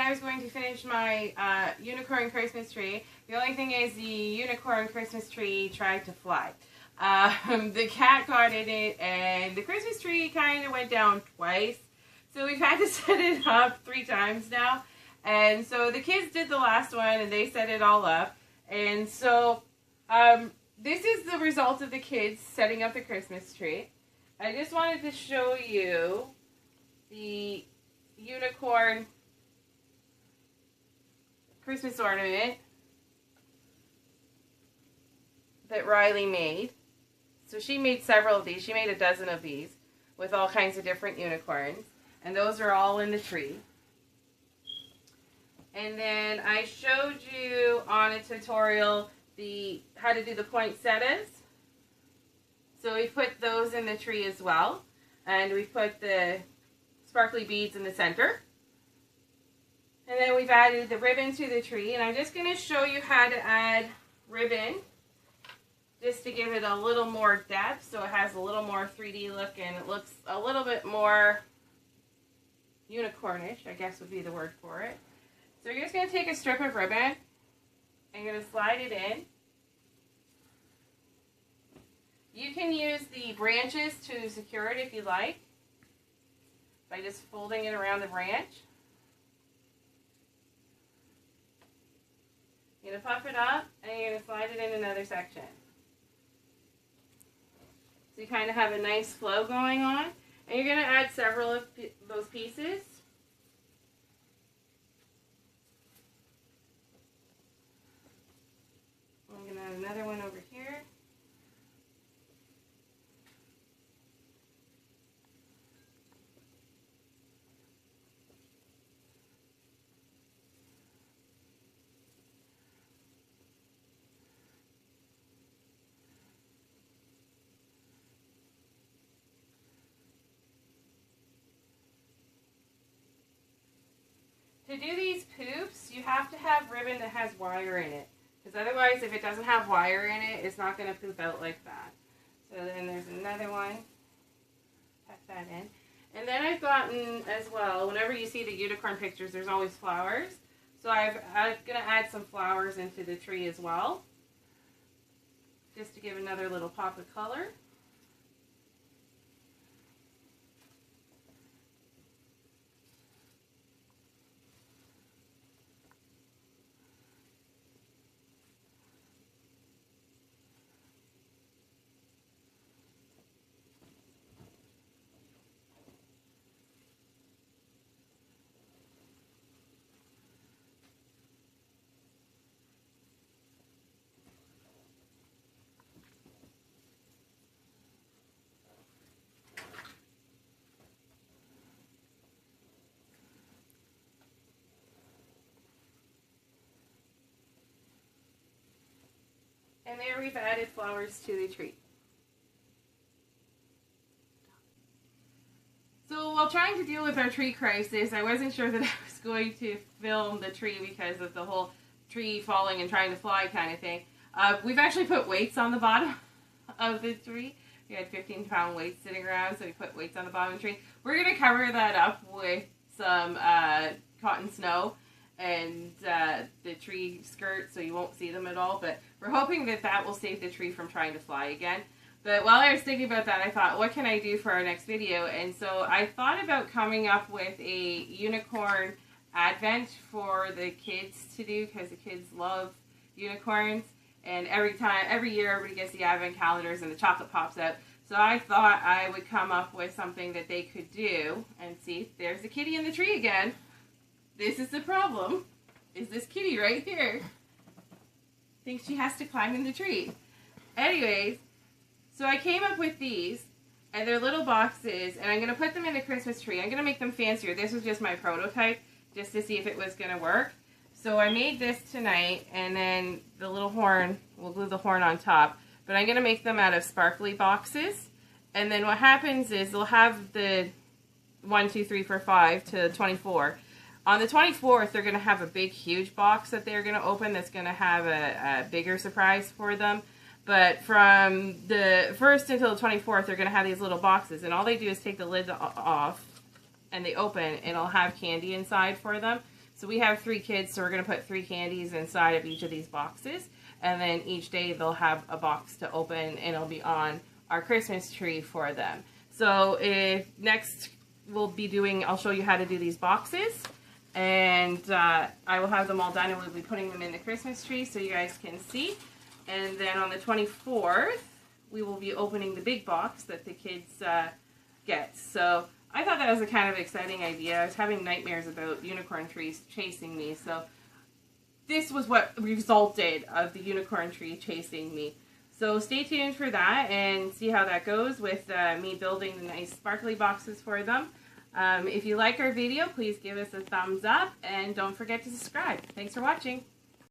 I was going to finish my unicorn Christmas tree. The only thing is the unicorn Christmas tree tried to fly. The cat got in it, and the Christmas tree kind of went down twice. So we've had to set it up 3 times now. And so the kids did the last one, and they set it all up. And so this is the result of the kids setting up the Christmas tree. I just wanted to show you the unicorn Christmas ornament that Riley made. So she made several of these. She made a dozen of these with all kinds of different unicorns. And those are all in the tree. And then I showed you on a tutorial how to do the poinsettias. So we put those in the tree as well. And we put the sparkly beads in the center. And then we've added the ribbon to the tree. And I'm just going to show you how to add ribbon, just to give it a little more depth, so it has a little more 3D look and it looks a little bit more unicornish, I guess would be the word for it. So you're just going to take a strip of ribbon and you're going to slide it in. You can use the branches to secure it if you like, by just folding it around the branch. You're going to puff it up and you're going to slide it in another section. So you kind of have a nice flow going on. And you're going to add several of those pieces. I'm going to add another one over here. To do these poops, you have to have ribbon that has wire in it. Because otherwise, if it doesn't have wire in it, it's not going to poop out like that. So then there's another one. Tuck that in. And then I've gotten, as well, whenever you see the unicorn pictures, there's always flowers. So I'm going to add some flowers into the tree as well, just to give another little pop of color. And there we've added flowers to the tree. So while trying to deal with our tree crisis, I wasn't sure that I was going to film the tree because of the whole tree falling and trying to fly kind of thing. We've actually put weights on the bottom of the tree. We had 15-pound weights sitting around, so we put weights on the bottom of the tree. We're going to cover that up with some cotton snow and the tree skirt, so you won't see them at all, but we're hoping that that will save the tree from trying to fly again. But while I was thinking about that, I thought, what can I do for our next video? And so I thought about coming up with a unicorn advent for the kids to do, because the kids love unicorns, and every year everybody gets the advent calendars and the chocolate pops out. So I thought I would come up with something that they could do. And see, there's the kitty in the tree again. This is the problem, is this kitty right here. Thinks she has to climb in the tree. Anyways, so I came up with these, and they're little boxes, and I'm going to put them in the Christmas tree. I'm going to make them fancier. This was just my prototype, just to see if it was going to work. So I made this tonight, and then the little horn, we'll glue the horn on top. But I'm going to make them out of sparkly boxes. And then what happens is they'll have the 1, 2, 3, 4, 5 to 24. On the 24th, they're going to have a big, huge box that they're going to open that's going to have a bigger surprise for them. But from the 1st until the 24th, they're going to have these little boxes. And all they do is take the lid off, and they open, and it'll have candy inside for them. So we have 3 kids, so we're going to put 3 candies inside of each of these boxes. And then each day they'll have a box to open, and it'll be on our Christmas tree for them. So next we'll be doing, I'll show you how to do these boxes. And I will have them all done, and we'll be putting them in the Christmas tree so you guys can see. And then on the 24th, we will be opening the big box that the kids get. So I thought that was a kind of exciting idea. I was having nightmares about unicorn trees chasing me, so this was what resulted of the unicorn tree chasing me. So stay tuned for that and see how that goes with me building the nice sparkly boxes for them. If you like our video, please give us a thumbs up and don't forget to subscribe. Thanks for watching.